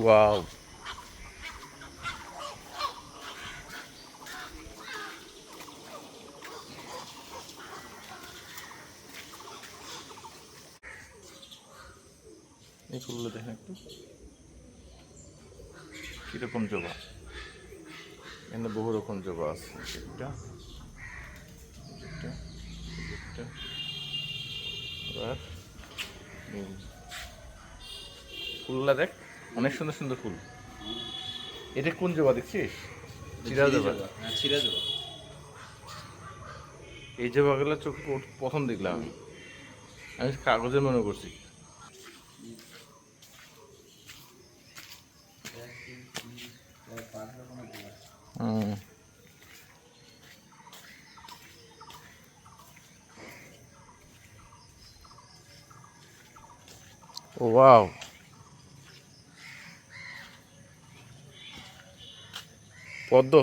Wow, এই ফুলগুলো দেখেন একটু কীরকম জবা। এখানে বহু রকম জবা আছে। একটা একটা একটা আর ফুলগুলা দেখ, অনেক সুন্দর সুন্দর ফুল। এটা কোন জবা দেখছিস? চিরা জবা। হ্যাঁ, ছিঁড়া জবা। এই জবাগুলো চোখে প্রথম দেখলাম আমি। আমি কাগজের মনে করছি। হুম। ওয়াও, পদ্ম।